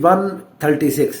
136।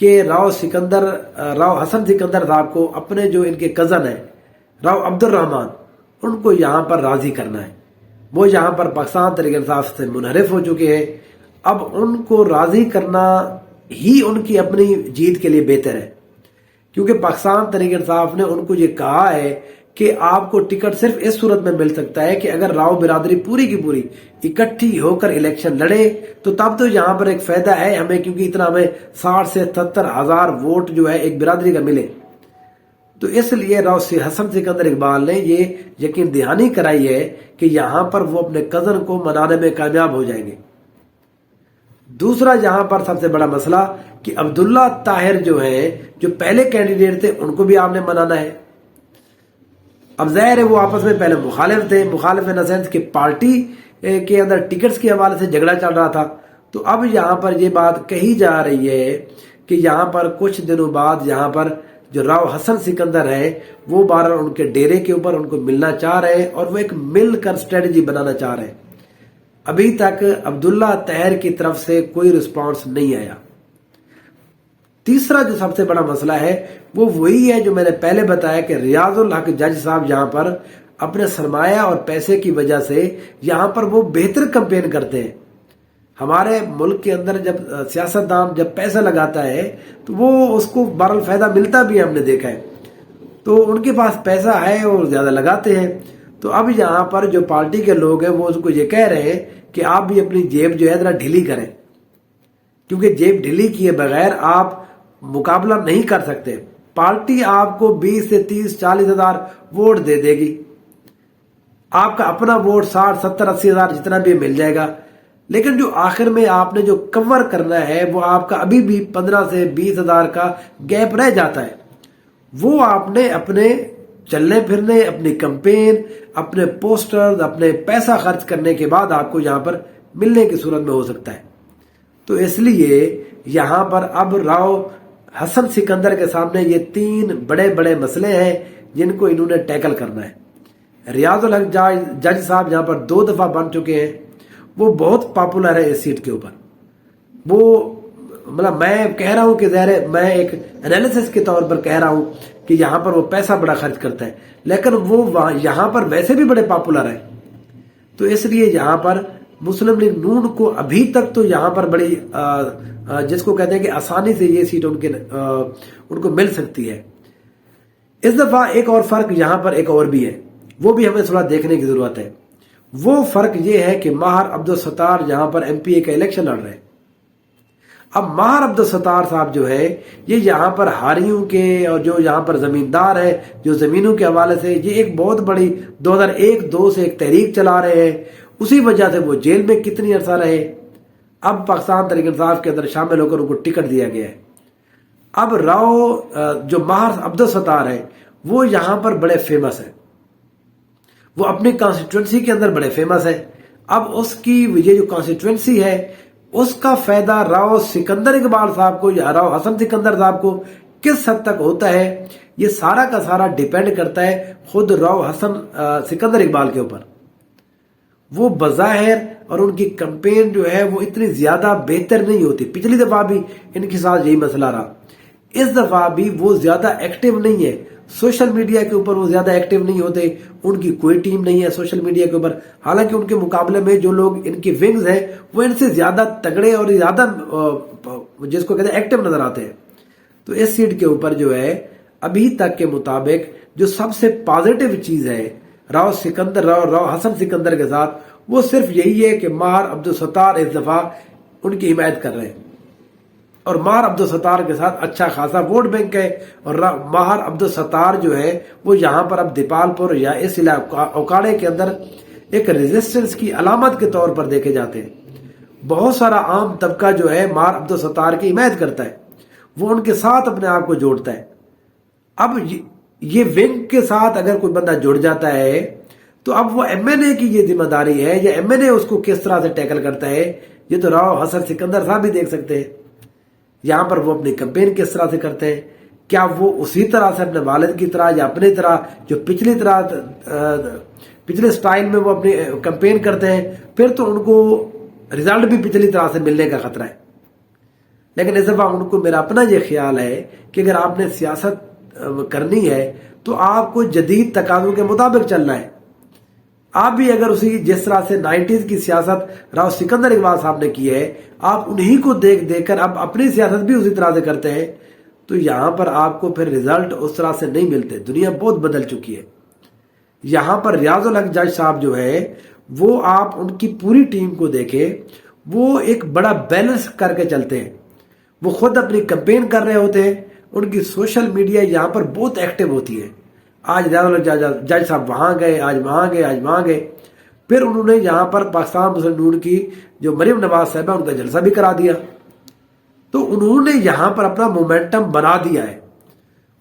کہ راؤ حسن سکندر صاحب کو اپنے جو ان کے کزن ہیں راؤ عبد الرحمان، ان کو یہاں پر راضی کرنا ہے۔ وہ یہاں پر پاکستان تحریک انصاف سے منحرف ہو چکے ہیں، اب ان کو راضی کرنا ہی ان کی اپنی جیت کے لیے بہتر ہے، کیونکہ پاکستان تحریک انصاف نے ان کو یہ کہا ہے کہ آپ کو ٹکٹ صرف اس صورت میں مل سکتا ہے کہ اگر راؤ برادری پوری کی پوری اکٹھی ہو کر الیکشن لڑے، تو تب تو یہاں پر ایک فائدہ ہے ہمیں، کیونکہ اتنا ہمیں 60 سے 70 ہزار ووٹ جو ہے ایک برادری کا ملے۔ تو اس لیے راؤ حسن سکندر اقبال نے یہ یقین دہانی کرائی ہے کہ یہاں پر وہ اپنے کزن کو منانے میں کامیاب ہو جائیں گے۔ دوسرا یہاں پر سب سے بڑا مسئلہ کہ عبداللہ طاہر جو پہلے کینڈیڈیٹ تھے، ان کو بھی آپ نے منانا ہے۔ اب ظاہر ہے وہ آپس میں پہلے مخالف تھے، مخالف ان سینس کہ پارٹی کے اندر ٹکٹس کے حوالے سے جھگڑا چل رہا تھا۔ تو اب یہاں پر یہ بات کہی جا رہی ہے کہ یہاں پر کچھ دنوں بعد یہاں پر جو راؤ حسن سکندر ہے وہ بہرحال ان کے ڈیرے کے اوپر ان کو ملنا چاہ رہے ہیں، اور وہ ایک مل کر اسٹریٹجی بنانا چاہ رہے ہیں۔ ابھی تک عبداللہ طاہر کی طرف سے کوئی رسپانس نہیں آیا۔ تیسرا جو سب سے بڑا مسئلہ ہے وہ وہی ہے جو میں نے پہلے بتایا کہ ریاض الحق جج صاحب یہاں پر اپنے سرمایہ اور پیسے کی وجہ سے یہاں پر وہ بہتر کمپین کرتے ہیں۔ ہمارے ملک کے اندر جب سیاستدان جب پیسہ لگاتا ہے تو وہ اس کو بہرحال فائدہ ملتا بھی ہم نے دیکھا ہے، تو ان کے پاس پیسہ ہے اور زیادہ لگاتے ہیں۔ تو اب یہاں پر جو پارٹی کے لوگ ہیں وہ اس کو یہ کہہ رہے ہیں کہ آپ بھی اپنی جیب جو ہے ذرا ڈھیلی کریں، کیونکہ جیب ڈھیلی کیے بغیر آپ مقابلہ نہیں کر سکتے۔ پارٹی آپ کو 20 سے 30 40 ہزار ووٹ دے دے گی، آپ کا اپنا ووٹ 60 70 80 ہزار جتنا بھی مل جائے گا، لیکن جو آخر میں آپ نے جو کور کرنا ہے وہ آپ کا ابھی بھی 15 سے 20 ہزار کا گیپ رہ جاتا ہے۔ وہ آپ نے اپنے چلنے پھرنے، اپنی کمپین، اپنے پوسٹر، اپنے پیسہ خرچ کرنے کے بعد آپ کو یہاں پر ملنے کی صورت میں ہو سکتا ہے۔ تو اس لیے یہاں پر اب راؤ حسن سکندر کے سامنے یہ 3 بڑے بڑے مسئلے ہیں جن کو انہوں نے ٹیکل کرنا ہے۔ ریاض الحق جج صاحب یہاں پر 2 دفعہ بن چکے ہیں، وہ بہت پاپولر ہے اس سیٹ کے اوپر۔ وہ مطلب میں کہہ رہا ہوں کہ ظاہر ہے میں ایک انالیسس کے طور پر کہہ رہا ہوں کہ یہاں پر وہ پیسہ بڑا خرچ کرتا ہے، لیکن وہ یہاں پر ویسے بھی بڑے پاپولر ہیں۔ تو اس لیے یہاں پر مسلم لیگ نون کو ابھی تک تو یہاں پر بڑی جس کو کہتے ہیں کہ آسانی سے یہ سیٹ ان کو مل سکتی ہے۔ اس دفعہ ایک اور فرق یہاں پر ایک اور بھی ہے، وہ بھی ہمیں تھوڑا دیکھنے کی ضرورت ہے۔ وہ فرق یہ ہے کہ ماہر عبدالستار یہاں پر MP کا الیکشن لڑ رہے ہیں۔ اب ماہر عبدالستار صاحب جو ہے یہ یہاں پر ہاریوں کے اور جو یہاں پر زمیندار ہے جو زمینوں کے حوالے سے یہ ایک بہت بڑی 2001-2 سے ایک تحریک چلا رہے ہیں، اسی وجہ سے وہ جیل میں کتنی عرصہ رہے۔ اب پاکستان تحریک انصاف کے اندر شامل ہو کر ان کو ٹکٹ دیا گیا ہے۔ اب راؤ جو ماہر عبدالستار ہے وہ یہاں پر بڑے فیمس ہے، وہ اپنی کانسٹیٹوئنسی کے اندر بڑے فیمس ہے۔ اب اس کی یہ جو کانسٹیٹوئنسی ہے اس کا فائدہ راؤ سکندر اقبال صاحب کو یا راؤ حسن سکندر صاحب کو کس حد تک ہوتا ہے، یہ سارا کا سارا ڈیپینڈ کرتا ہے خود راؤ حسن سکندر اقبال کے اوپر۔ وہ بظاہر اور ان کی کمپین جو ہے وہ اتنی زیادہ بہتر نہیں ہوتی۔ پچھلی دفعہ بھی ان کے ساتھ یہی مسئلہ رہا، اس دفعہ بھی وہ زیادہ ایکٹیو نہیں ہے سوشل میڈیا کے اوپر، وہ زیادہ ایکٹیو نہیں ہوتے، ان کی کوئی ٹیم نہیں ہے سوشل میڈیا کے اوپر۔ حالانکہ ان کے مقابلے میں جو لوگ ان کی ونگز ہیں وہ ان سے زیادہ تگڑے اور زیادہ جس کو کہتے ہیں ایکٹیو نظر آتے ہیں۔ تو اس سیٹ کے اوپر جو ہے ابھی تک کے مطابق جو سب سے پازیٹیو چیز ہے راؤ حسن سکندر کے ساتھ وہ صرف یہی ہے کہ ماہر عبدالستار اس دفعہ ان کی حمایت کر رہے ہیں، اور ماہر عبدالستار کے ساتھ اچھا خاصا ووٹ بینک ہے، اور ماہر عبدالستار جو ہے وہ یہاں پر اب دیپال پور یا اس اوکاڑے کے اندر ایک ریزسٹنس کی علامت کے طور پر دیکھے جاتے ہیں۔ بہت سارا عام طبقہ جو ہے ماہر عبدالستار کی حمایت کرتا ہے، وہ ان کے ساتھ اپنے آپ کو جوڑتا ہے۔ اب یہ ونگ کے ساتھ اگر کوئی بندہ جڑ جاتا ہے تو اب وہ MNA کی یہ ذمہ داری ہے، یا MNA اس کو کس طرح سے ٹیکل کرتا ہے، یہ تو راؤ حسن سکندر صاحب بھی دیکھ سکتے ہیں۔ یہاں پر وہ اپنی کمپین کس طرح سے کرتے ہیں، کیا وہ اسی طرح سے اپنے والد کی طرح یا اپنی طرح جو پچھلے سٹائل میں وہ اپنی کمپین کرتے ہیں، پھر تو ان کو رزلٹ بھی پچھلی طرح سے ملنے کا خطرہ ہے۔ لیکن اس دفعہ ان کو میرا اپنا یہ خیال ہے کہ اگر آپ نے سیاست کرنی ہے تو آپ کو جدید تقاضوں کے مطابق چلنا ہے. آپ بھی اگر اسی جس طرح سے 90s کی سیاست راؤ سکندر اقبال صاحب نے کی ہے، آپ انہی کو دیکھ دیکھ کر اب اپنی سیاست بھی اسی طرح سے کرتے ہیں تو یہاں پر آپ کو پھر رزلٹ اس طرح سے نہیں ملتے. دنیا بہت بدل چکی ہے. یہاں پر ریاض الحق جج صاحب جو ہے وہ آپ ان کی پوری ٹیم کو دیکھیں، وہ ایک بڑا بیلنس کر کے چلتے ہیں. وہ خود اپنی کمپین کر رہے ہوتے ہیں، ان کی سوشل میڈیا یہاں پر بہت ایکٹیو ہوتی ہے. آج ریاض الحق جج صاحب وہاں گئے، آج وہاں گئے، آج وہاں گئے. پھر انہوں نے یہاں پر پاکستان مسلم نون کی جو مریم نواز صاحب ہے ان کا جلسہ بھی کرا دیا. تو انہوں نے یہاں پر اپنا مومنٹم بنا دیا ہے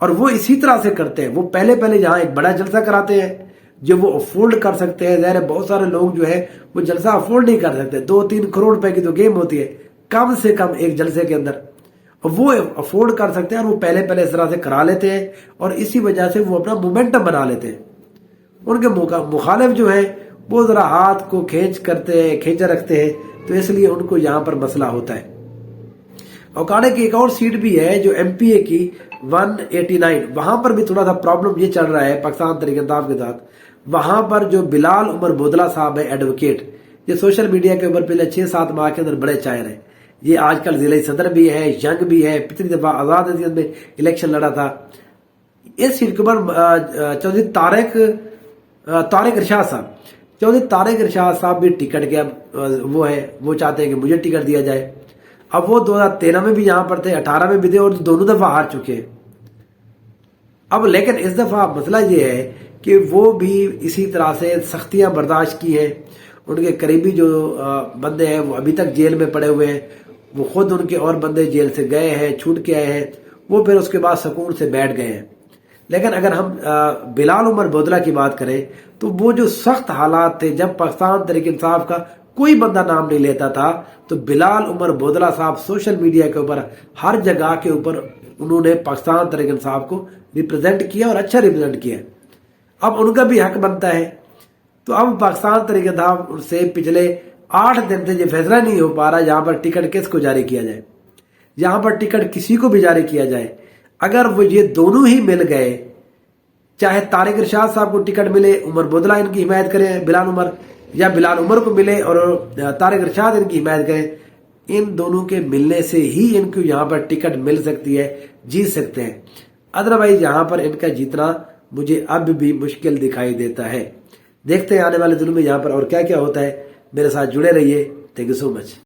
اور وہ اسی طرح سے کرتے ہیں. وہ پہلے یہاں ایک بڑا جلسہ کراتے ہیں جو وہ افورڈ کر سکتے ہیں. ظاہر ہے بہت سارے لوگ جو ہے وہ جلسہ افورڈ نہیں کر سکتے. 2-3 کروڑ روپے کی تو گیم ہوتی ہے کم سے کم ایک جلسے کے اندر. وہ افورڈ کر سکتے ہیں اور وہ پہلے اس طرح سے کرا لیتے ہیں اور اسی وجہ سے وہ اپنا مومنٹم بنا لیتے ہیں. ان کے مخالف جو ہے وہ ذرا ہاتھ کو کھینچا رکھتے ہیں تو اس لیے ان کو یہاں پر مسئلہ ہوتا ہے. اوکاڑے کی ایک اور سیٹ بھی ہے جو ایم پی اے کی 189، وہاں پر بھی تھوڑا سا پرابلم یہ چل رہا ہے پاکستان تحریک انصاف کے ساتھ. وہاں پر جو بلال عمر بودلہ صاحب ہے ایڈوکیٹ، یہ سوشل میڈیا کے اوپر پہلے 6-7 ماہ کے اندر بڑے چائر ہیں. یہ آج کل ضلع صدر بھی ہے، ینگ بھی ہے، پچھلی دفعہ آزاد حیثیت میں الیکشن لڑا تھا. اس سیٹ کے اوپر چودھری طارق ارشاد صاحب بھی ٹکٹ کے وہ چاہتے ہیں کہ مجھے ٹکٹ دیا جائے. اب وہ 2013 میں بھی یہاں پر تھے، 18 میں بھی تھے اور دونوں دفعہ ہار چکے ہیں. اب لیکن اس دفعہ مسئلہ یہ ہے کہ وہ بھی اسی طرح سے سختیاں برداشت کی ہیں. ان کے قریبی جو بندے ہیں وہ ابھی تک جیل میں پڑے ہوئے ہیں. وہ خود ان کے اور بندے جیل سے گئے ہیں، چھوٹ کے آئے ہیں، وہ پھر اس کے بعد سکون سے بیٹھ گئے ہیں. لیکن اگر ہم بلال عمر بودلہ کی بات کریں تو وہ جو سخت حالات تھے جب پاکستان تحریک انصاف کا کوئی بندہ نام نہیں لیتا تھا تو بلال عمر بودلہ صاحب سوشل میڈیا کے اوپر ہر جگہ کے اوپر انہوں نے پاکستان تحریک انصاف کو ریپرزینٹ کیا اور اچھا ریپرزینٹ کیا. اب ان کا بھی حق بنتا ہے. تو اب پاکستان تحریک انصاف سے پچھلے 8 دن سے یہ فیصلہ نہیں ہو پا رہا یہاں پر ٹکٹ کس کو جاری کیا جائے. یہاں پر ٹکٹ کسی کو بھی جاری کیا جائے، اگر وہ یہ دونوں ہی مل گئے، چاہے طارق ارشاد صاحب کو ٹکٹ ملے، عمر بودلہ ان کی حمایت کریں بلال عمر، یا بلال عمر کو ملے اور طارق ارشاد ان کی حمایت کریں، ان دونوں کے ملنے سے ہی ان کو یہاں پر ٹکٹ مل سکتی ہے، جیت سکتے ہیں. ادروائز یہاں پر ان کا جیتنا مجھے اب بھی مشکل دکھائی دیتا ہے. دیکھتے ہیں آنے والے دنوں میں یہاں پر اور کیا کیا ہوتا ہے. میرے ساتھ جڑے رہیے. Thank you so much.